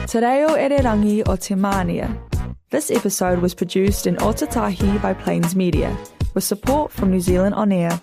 Te reo ererangi o te mānia. This episode was produced in Otatahi by Plains Media, with support from New Zealand On Air.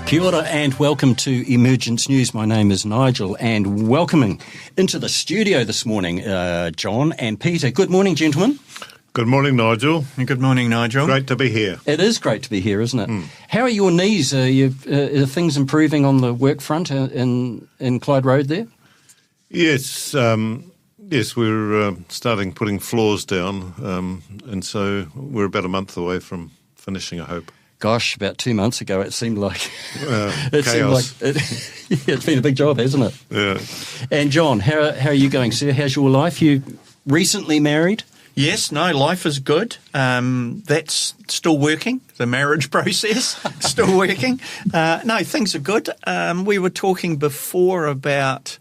Kia ora and welcome to Emergence News. My name is Nigel and welcoming into the studio this morning, John and Peter. Good morning, gentlemen. Good morning, Nigel. Good morning, Nigel. Great to be here. It is great to be here, isn't it? How are your knees? Are things improving on the work front in Clyde Road there? Yes, we're starting putting floors down, and so we're about a month away from finishing, I hope. Gosh, about 2 months ago, it seemed like chaos. It's been a big job, hasn't it? Yeah. And John, how are you going, sir? How's your life? You recently married? Yes, no, life is good. That's still working, the marriage process, still working. No, things are good. We were talking before about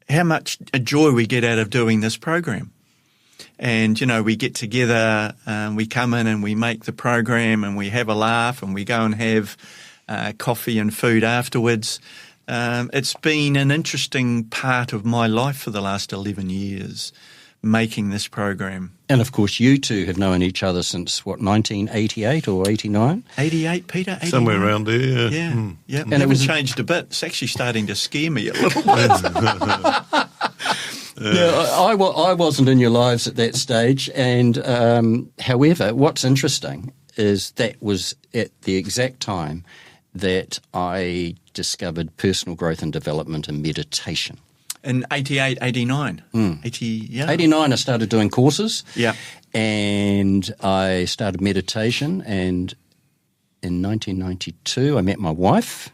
how much joy we get out of doing this program. And, you know, we get together, we come in and we make the program and we have a laugh and we go and have coffee and food afterwards. It's been an interesting part of my life for the last 11 years, making this program. And, of course, you two have known each other since, 1988 or 89? 88, Peter? 89? Somewhere around there, yeah. Yeah, yeah. And it was changed a bit. It's actually starting to scare me a little bit. Yeah, I wasn't in your lives at that stage, and however, what's interesting is that was at the exact time that I discovered personal growth and development and meditation. In 88, 89? 89, I started doing courses, yeah, and I started meditation, and in 1992 I met my wife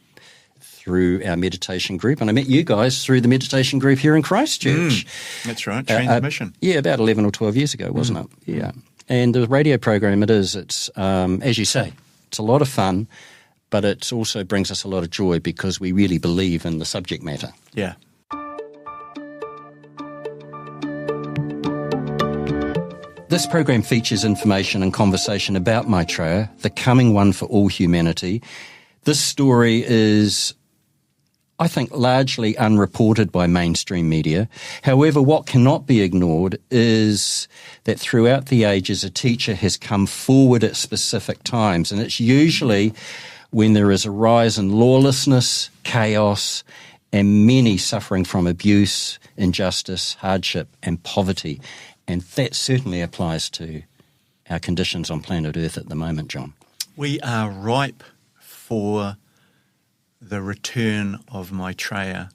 through our meditation group, and I met you guys through the meditation group here in Christchurch. That's right, transmission. Yeah, about 11 or 12 years ago, wasn't it? Yeah. And the radio program it's, as you say, it's a lot of fun, but it also brings us a lot of joy because we really believe in the subject matter. Yeah. This program features information and conversation about Maitreya, the coming one for all humanity. This story is, I think, largely unreported by mainstream media. However, what cannot be ignored is that throughout the ages, a teacher has come forward at specific times, and it's usually when there is a rise in lawlessness, chaos, and many suffering from abuse, injustice, hardship, and poverty. And that certainly applies to our conditions on planet Earth at the moment, John. We are ripe for the return of Maitreya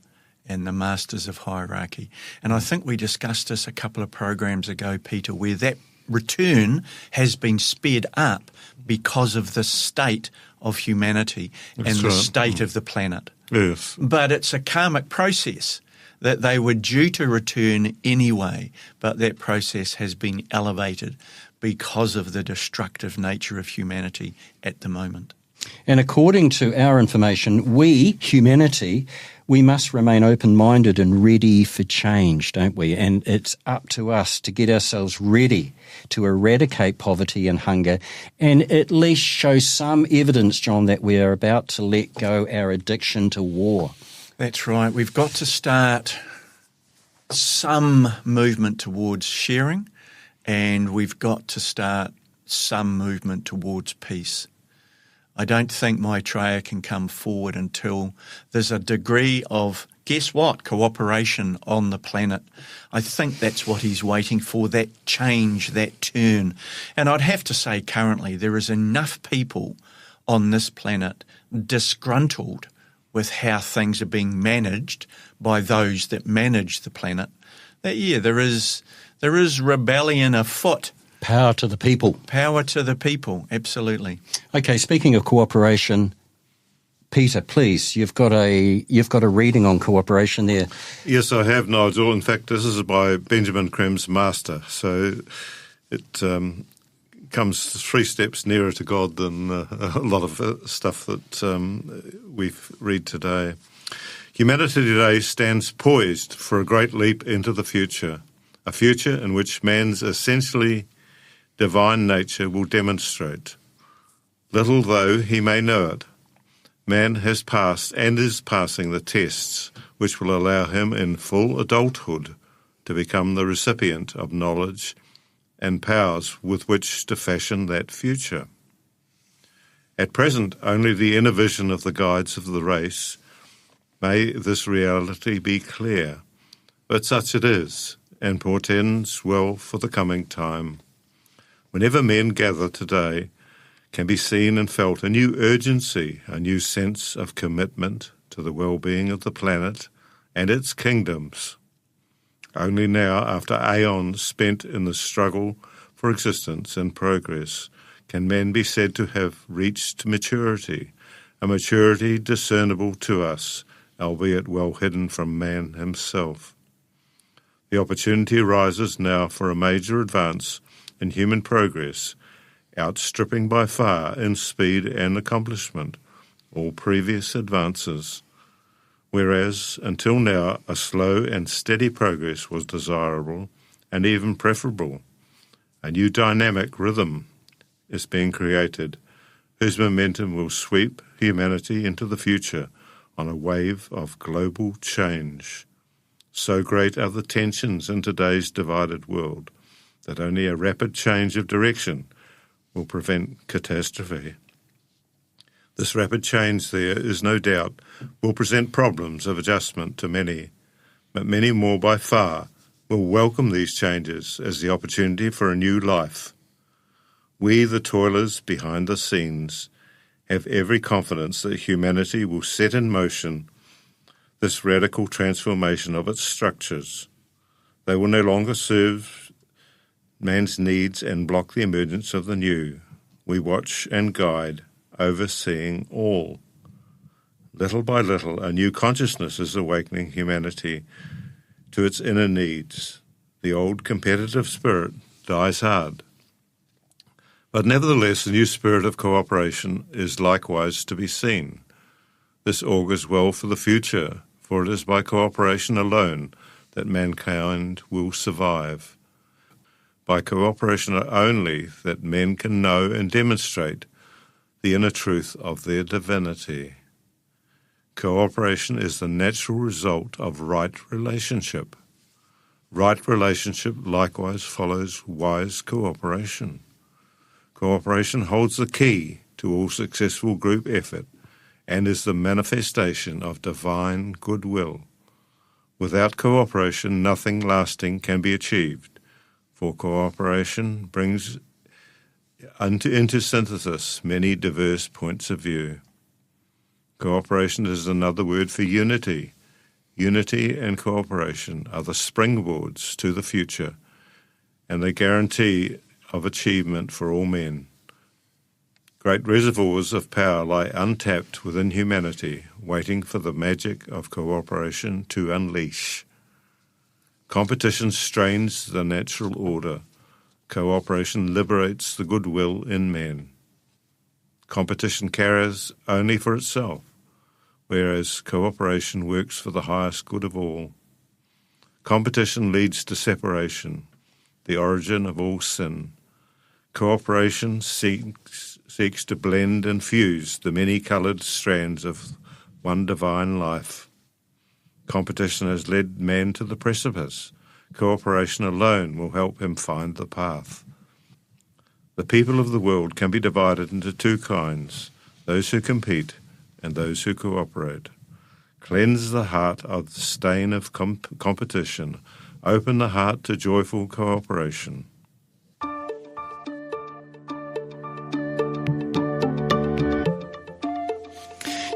and the Masters of Hierarchy. And I think we discussed this a couple of programs ago, Peter, where that return has been sped up because of the state of humanity and the state of the planet. Yes. But it's a karmic process that they were due to return anyway, but that process has been elevated because of the destructive nature of humanity at the moment. And according to our information, we, humanity, we must remain open-minded and ready for change, don't we? And it's up to us to get ourselves ready to eradicate poverty and hunger and at least show some evidence, John, that we are about to let go our addiction to war. That's right. We've got to start some movement towards sharing, and we've got to start some movement towards peace. I don't think Maitreya can come forward until there's a degree of, guess what, cooperation on the planet. I think that's what he's waiting for, that change, that turn. And I'd have to say currently there is enough people on this planet disgruntled with how things are being managed by those that manage the planet, that, yeah, there is rebellion afoot. Power to the people. Power to the people, absolutely. Okay, speaking of cooperation, Peter, please, you've got a reading on cooperation there. Yes, I have, Nigel. In fact, this is by Benjamin Creme's master. So it comes 3 steps nearer to God than a lot of stuff that we read today. Humanity today stands poised for a great leap into the future, a future in which man's essentially divine nature will demonstrate. Little though he may know it, man has passed and is passing the tests which will allow him in full adulthood to become the recipient of knowledge and powers with which to fashion that future. At present, only the inner vision of the guides of the race may this reality be clear, but such it is, and portends well for the coming time. Whenever men gather today, can be seen and felt a new urgency, a new sense of commitment to the well-being of the planet and its kingdoms. Only now, after aeons spent in the struggle for existence and progress, can men be said to have reached maturity, a maturity discernible to us, albeit well hidden from man himself. The opportunity arises now for a major advance in human progress, outstripping by far in speed and accomplishment all previous advances, whereas until now a slow and steady progress was desirable and even preferable. A new dynamic rhythm is being created, whose momentum will sweep humanity into the future on a wave of global change. So great are the tensions in today's divided world that only a rapid change of direction will prevent catastrophe. This rapid change, there is no doubt, will present problems of adjustment to many, but many more by far will welcome these changes as the opportunity for a new life. We, the toilers behind the scenes, have every confidence that humanity will set in motion this radical transformation of its structures. They will no longer serve man's needs and block the emergence of the new. We watch and guide, overseeing all. Little by little, a new consciousness is awakening humanity to its inner needs. The old competitive spirit dies hard. But nevertheless, the new spirit of cooperation is likewise to be seen. This augurs well for the future, for it is by cooperation alone that mankind will survive. By cooperation only that men can know and demonstrate the inner truth of their divinity. Cooperation is the natural result of right relationship. Right relationship likewise follows wise cooperation. Cooperation holds the key to all successful group effort and is the manifestation of divine goodwill. Without cooperation, nothing lasting can be achieved, for cooperation brings into synthesis many diverse points of view. Cooperation is another word for unity. Unity and cooperation are the springboards to the future and the guarantee of achievement for all men. Great reservoirs of power lie untapped within humanity, waiting for the magic of cooperation to unleash. Competition strains the natural order. Cooperation liberates the goodwill in men. Competition cares only for itself, whereas cooperation works for the highest good of all. Competition leads to separation, the origin of all sin. Cooperation seeks to blend and fuse the many-coloured strands of one divine life. Competition has led man to the precipice. Cooperation alone will help him find the path. The people of the world can be divided into 2 kinds, those who compete and those who cooperate. Cleanse the heart of the stain of competition. Open the heart to joyful cooperation.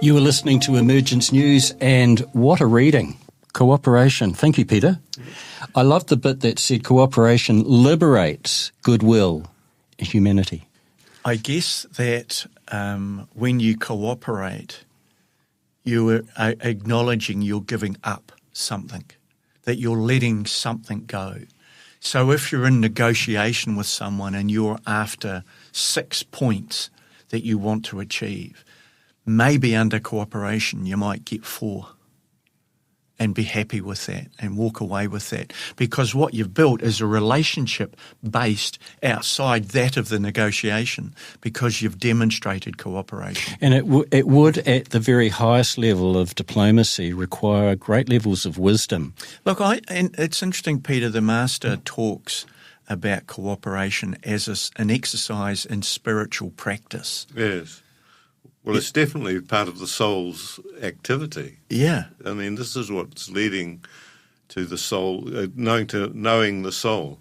You were listening to Emergence News, and what a reading. Cooperation. Thank you, Peter. I loved the bit that said cooperation liberates goodwill in humanity. I guess that when you cooperate, you are acknowledging you're giving up something, that you're letting something go. So if you're in negotiation with someone and you're after 6 points that you want to achieve, maybe under cooperation you might get 4 and be happy with that and walk away with that, because what you've built is a relationship based outside that of the negotiation, because you've demonstrated cooperation. And it would, at the very highest level of diplomacy, require great levels of wisdom. Look, and it's interesting, Peter, the Master talks about cooperation as an exercise in spiritual practice. Yes. Well, it's definitely part of the soul's activity. Yeah. I mean, this is what's leading to the soul, knowing the soul.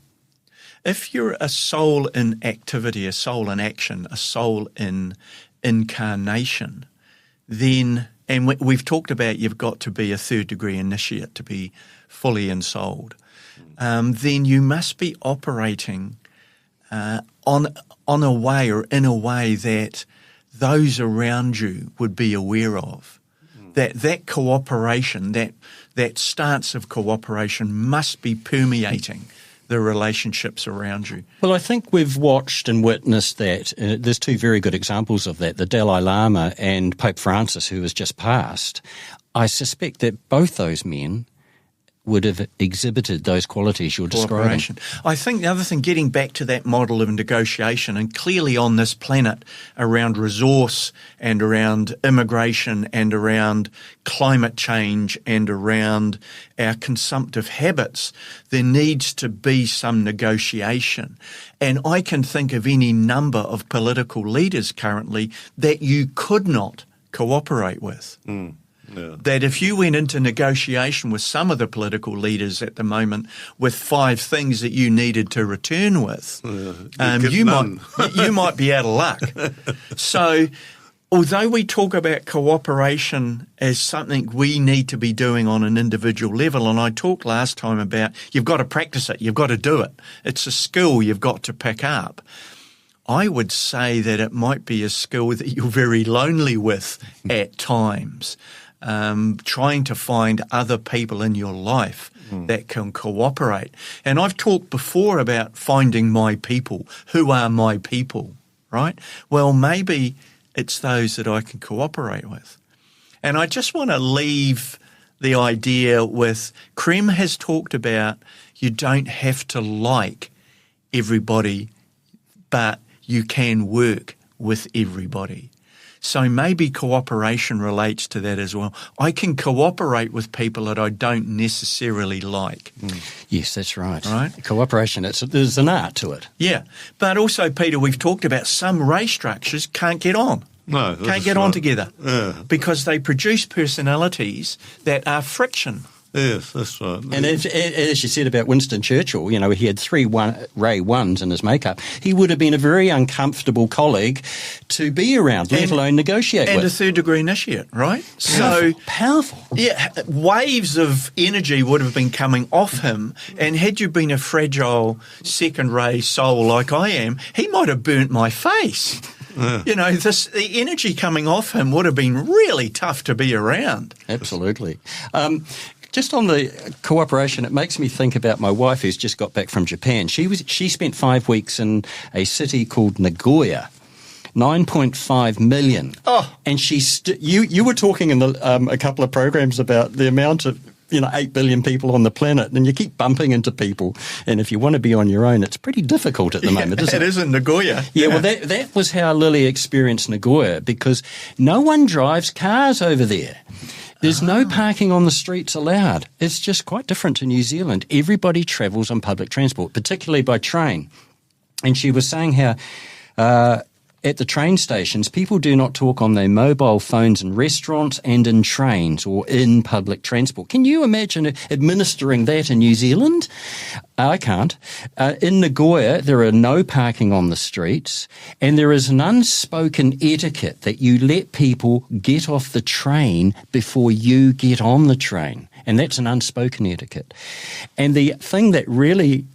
If you're a soul in activity, a soul in action, a soul in incarnation, then, and we've talked about you've got to be a 3rd degree initiate to be fully ensouled, then you must be operating on a way or in a way that those around you would be aware of. That cooperation, that stance of cooperation must be permeating the relationships around you. Well, I think we've watched and witnessed that. There's 2 very good examples of that, the Dalai Lama and Pope Francis, who has just passed. I suspect that both those men would have exhibited those qualities you're describing. I think the other thing, getting back to that model of negotiation, and clearly on this planet around resource and around immigration and around climate change and around our consumptive habits, there needs to be some negotiation. And I can think of any number of political leaders currently that you could not cooperate with. Yeah. That if you went into negotiation with some of the political leaders at the moment with 5 things that you needed to return with, you might be out of luck. So although we talk about cooperation as something we need to be doing on an individual level, and I talked last time about you've got to practice it, you've got to do it. It's a skill you've got to pick up. I would say that it might be a skill that you're very lonely with at times. Trying to find other people in your life that can cooperate. And I've talked before about finding my people. Who are my people, right? Well, maybe it's those that I can cooperate with. And I just want to leave the idea with, Krem has talked about you don't have to like everybody, but you can work with everybody. So maybe cooperation relates to that as well. I can cooperate with people that I don't necessarily like. Yes, that's right. Right? Cooperation, there's an art to it. Yeah. But also, Peter, we've talked about some race structures can't get on. No, can't get on together because they produce personalities that are friction. Yes, that's right. And as you said about Winston Churchill, he had 3 Ray 1s in his makeup. He would have been a very uncomfortable colleague to be around, let alone negotiate with. And a 3rd degree initiate, right? So powerful. Yeah, waves of energy would have been coming off him, and had you been a fragile 2nd ray soul like I am, he might have burnt my face. Yeah. The energy coming off him would have been really tough to be around. Absolutely. Just on the cooperation, it makes me think about my wife who's just got back from Japan. She spent 5 weeks in a city called Nagoya, 9.5 million. Oh, and you were talking in a couple of programs about the amount of 8 billion people on the planet, and you keep bumping into people. And if you want to be on your own, it's pretty difficult at the moment, isn't it? It is in Nagoya. Yeah, well, that was how Lily experienced Nagoya, because no one drives cars over there. There's no parking on the streets allowed. It's just quite different to New Zealand. Everybody travels on public transport, particularly by train. And she was saying how at the train stations, people do not talk on their mobile phones in restaurants and in trains or in public transport. Can you imagine administering that in New Zealand? I can't. In Nagoya, there are no parking on the streets, and there is an unspoken etiquette that you let people get off the train before you get on the train. And that's an unspoken etiquette. And the thing that really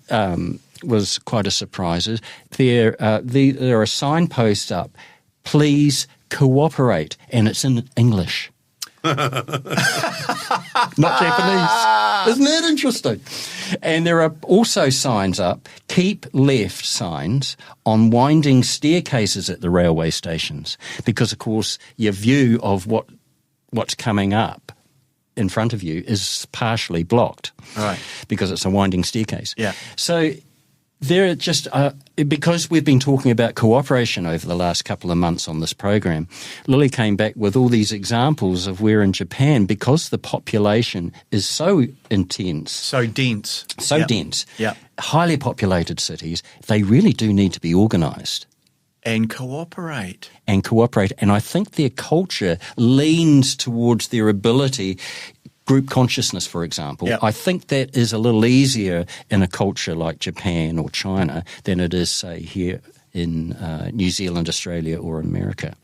was quite a surprise is there are signposts up, please cooperate, and it's in English. Not Japanese. Isn't that interesting? And there are also signs up, keep left signs on winding staircases at the railway stations, because, of course, your view of what's coming up in front of you is partially blocked, Right. because it's a winding staircase. Yeah. So there are just, because we've been talking about cooperation over the last couple of months on this program, Lily came back with all these examples of where in Japan, because the population is so intense, So dense. dense, Yeah. highly populated cities, they really do need to be organised And cooperate. and cooperate. And I think their culture leans towards their ability, group consciousness, for example. Yep. I think that is a little easier in a culture like Japan or China than it is, say, here in New Zealand, Australia, or America.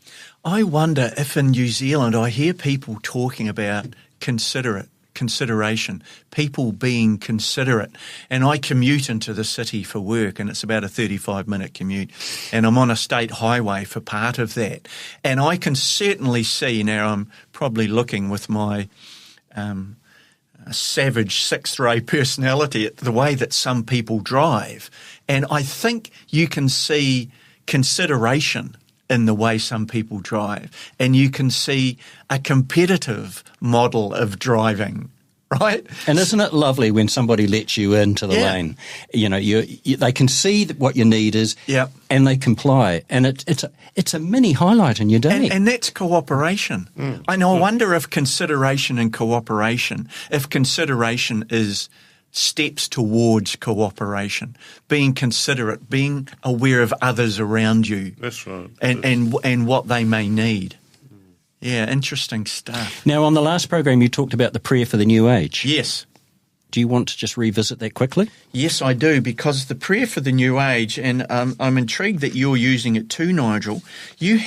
I wonder if in New Zealand I hear people talking about consideration, people being considerate. And I commute into the city for work, and it's about a 35-minute commute. And I'm on a state highway for part of that. And I can certainly see, now I'm probably looking with my savage sixth-ray personality at the way that some people drive. And I think you can see consideration in the way some people drive, and you can see a competitive model of driving, right? And isn't it lovely when somebody lets you into the Yeah. lane? You know, they can see what your need is, Yeah. and they comply. And it's a mini highlight in your day. And that's cooperation. I wonder if consideration and cooperation, if consideration is steps towards cooperation, being considerate, being aware of others around you. That's right. And what they may need. Yeah, interesting stuff. Now, on the last program, you talked about the prayer for the new age. Yes. Do you want to just revisit that quickly? Yes, I do, because the prayer for the new age, and I'm intrigued that you're using it too, Nigel. You're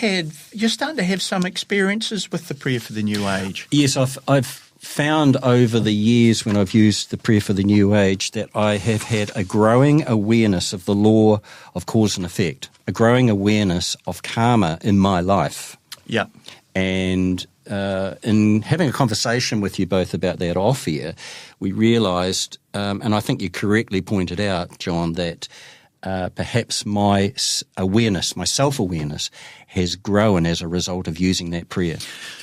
starting to have some experiences with the prayer for the new age. Yes, I've found over the years when I've used the prayer for the new age that I have had a growing awareness of the law of cause and effect, a growing awareness of karma in my life. Yeah. And in having a conversation with you both about that off air, we realised, and I think you correctly pointed out, John, that perhaps my awareness, my self-awareness, has grown as a result of using that prayer.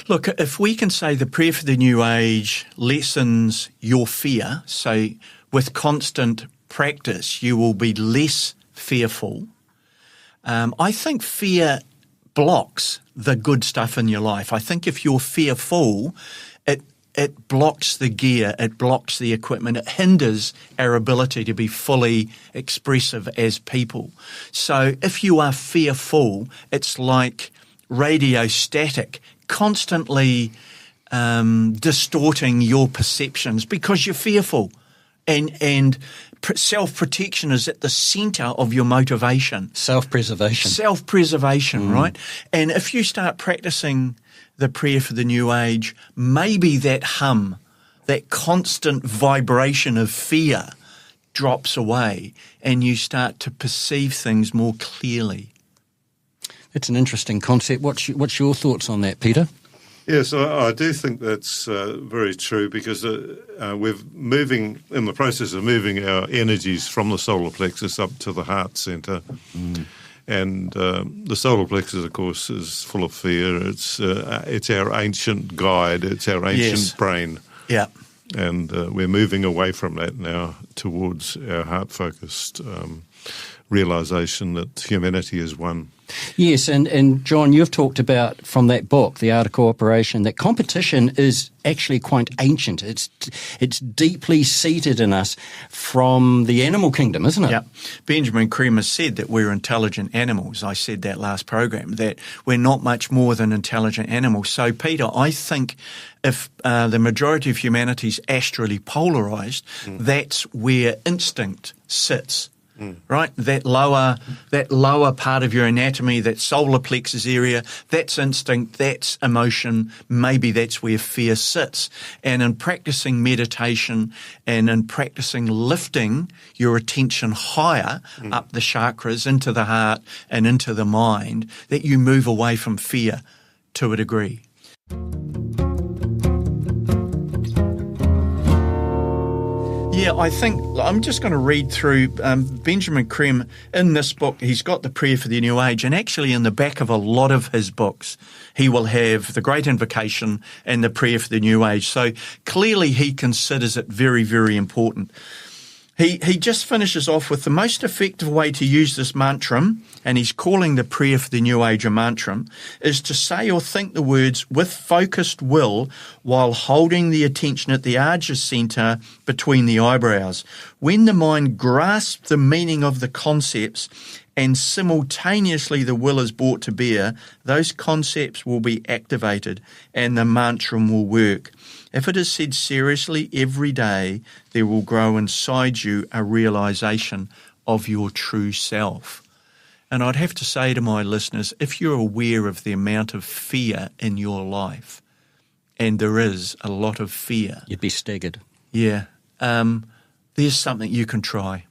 Look, if we can say the prayer for the new age lessens your fear, so with constant practice you will be less fearful, I think fear blocks the good stuff in your life. I think if you're fearful, it blocks the gear, it blocks the equipment, it hinders our ability to be fully expressive as people. So if you are fearful, it's like radio static, constantly distorting your perceptions because you're fearful. And self-protection is at the centre of your motivation. Self-preservation. Self-preservation, right? And if you start practicing the prayer for the new age, maybe that hum, that constant vibration of fear drops away and you start to perceive things more clearly. It's an interesting concept. What's your thoughts on that, Peter? Yes, I do think that's very true, because we're moving, in the process of moving our energies from the solar plexus up to the heart centre. And the solar plexus, of course, is full of fear. It's our ancient guide. It's our ancient brain. Yeah. And we're moving away from that now towards our heart-focused realisation that humanity is one. Yes, and John, you've talked about from that book, The Art of Cooperation, that competition is actually quite ancient. It's deeply seated in us from the animal kingdom, isn't it? Yeah. Benjamin Creamer said that we're intelligent animals. I said that last program, that we're not much more than intelligent animals. So, Peter, I think if the majority of humanity is astrally polarised, that's where instinct sits. Right, that lower part of your anatomy, that solar plexus area, that's instinct, that's emotion. Maybe that's where fear sits. And in practicing meditation and in practicing lifting your attention higher up the chakras into the heart and into the mind, that you move away from fear to a degree. Yeah, I think I'm just going to read through Benjamin Creme. In this book, he's got the prayer for the new age, and actually in the back of a lot of his books, he will have the Great Invocation and the prayer for the new age. So clearly he considers it very, very important. He just finishes off with the most effective way to use this mantra, and he's calling the prayer for the new age a mantra, is to say or think the words with focused will while holding the attention at the Ajna center between the eyebrows. When the mind grasps the meaning of the concepts and simultaneously the will is brought to bear, those concepts will be activated and the mantra will work. If it is said seriously every day, there will grow inside you a realization of your true self. And I'd have to say to my listeners, if you're aware of the amount of fear in your life, and there is a lot of fear. You'd be staggered. Yeah. There's something you can try.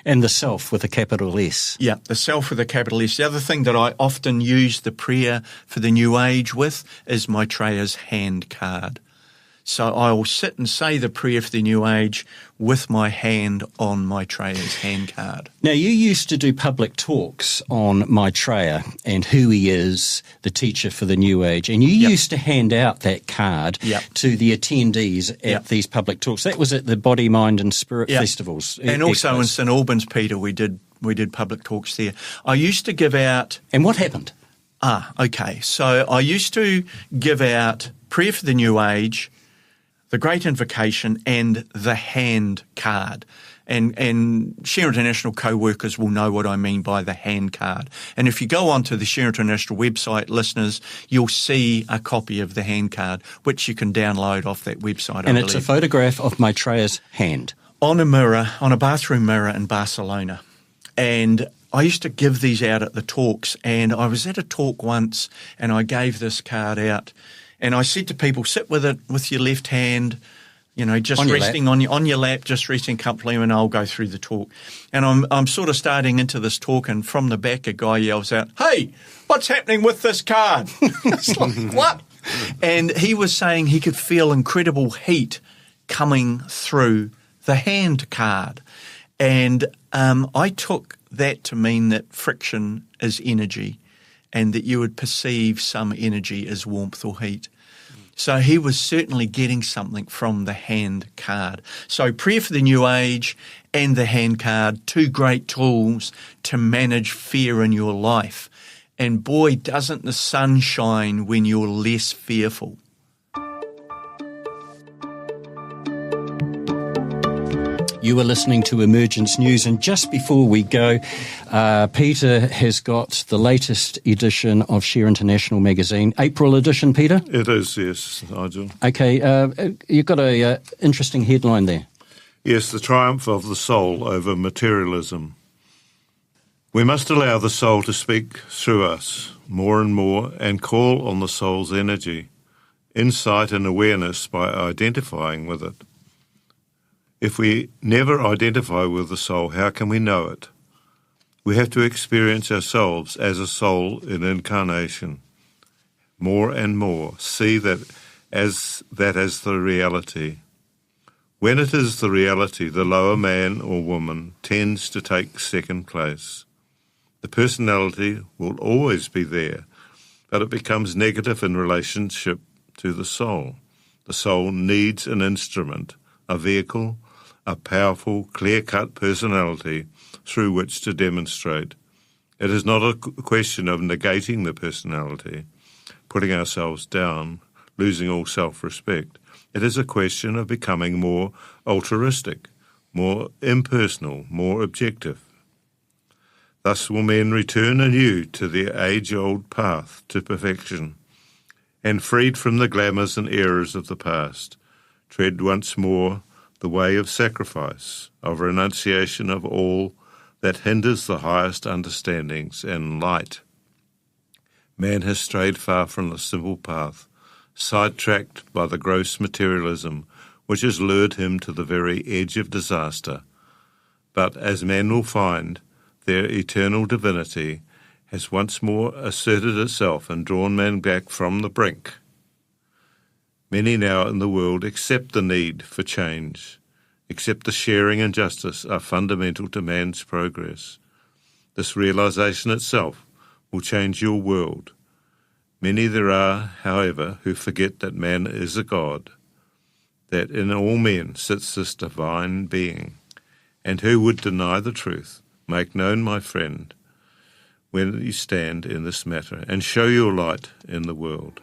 And the self with a capital S. Yeah, the self with a capital S. The other thing that I often use the prayer for the new age with is Maitreya's hand card. So I will sit and say the prayer for the new age with my hand on Maitreya's hand card. Now, you used to do public talks on Maitreya and who he is, the teacher for the new age, and you used to hand out that card to the attendees at these public talks. That was at the Body, Mind and Spirit festivals. And also in St Albans, Peter, we did public talks there. I used to give out... And what happened? Okay. So I used to give out prayer for the new age, the Great Invocation and the hand card. And Share International co-workers will know what I mean by the hand card. And if you go onto the Share International website, listeners, you'll see a copy of the hand card, which you can download off that website. And it's a photograph of Maitreya's hand. On a mirror, on a bathroom mirror in Barcelona. And I used to give these out at the talks. And I was at a talk once and I gave this card out. And I said to people, sit with it with your left hand, just resting on your lap, just resting comfortably, and I'll go through the talk. And I'm sort of starting into this talk, and from the back a guy yells out, "Hey, what's happening with this card?" It's like, what? And he was saying he could feel incredible heat coming through the hand card. And I took that to mean that friction is energy, and that you would perceive some energy as warmth or heat. So he was certainly getting something from the hand card. So prayer for the new age and the hand card, two great tools to manage fear in your life. And boy, doesn't the sun shine when you're less fearful. You are listening to Emergence News, and just before we go, Peter has got the latest edition of Share International magazine. April edition, Peter? It is, yes, Nigel. Okay, you've got a interesting headline there. Yes, the triumph of the soul over materialism. We must allow the soul to speak through us more and more and call on the soul's energy, insight and awareness by identifying with it. If we never identify with the soul, how can we know it? We have to experience ourselves as a soul in incarnation. More and more, see that as the reality. When it is the reality, the lower man or woman tends to take second place. The personality will always be there, but it becomes negative in relationship to the soul. The soul needs an instrument, a vehicle, a powerful, clear-cut personality through which to demonstrate. It is not a question of negating the personality, putting ourselves down, losing all self-respect. It is a question of becoming more altruistic, more impersonal, more objective. Thus will men return anew to their age-old path to perfection, and freed from the glamours and errors of the past, tread once more the way of sacrifice, of renunciation of all that hinders the highest understandings and light. Man has strayed far from the simple path, sidetracked by the gross materialism which has lured him to the very edge of disaster. But as man will find, their eternal divinity has once more asserted itself and drawn man back from the brink. Many now in the world accept the need for change. except the sharing and justice are fundamental to man's progress. This realization itself will change your world. Many there are, however, who forget that man is a God, that in all men sits this divine being, and who would deny the truth. Make known, my friend, where you stand in this matter, and show your light in the world.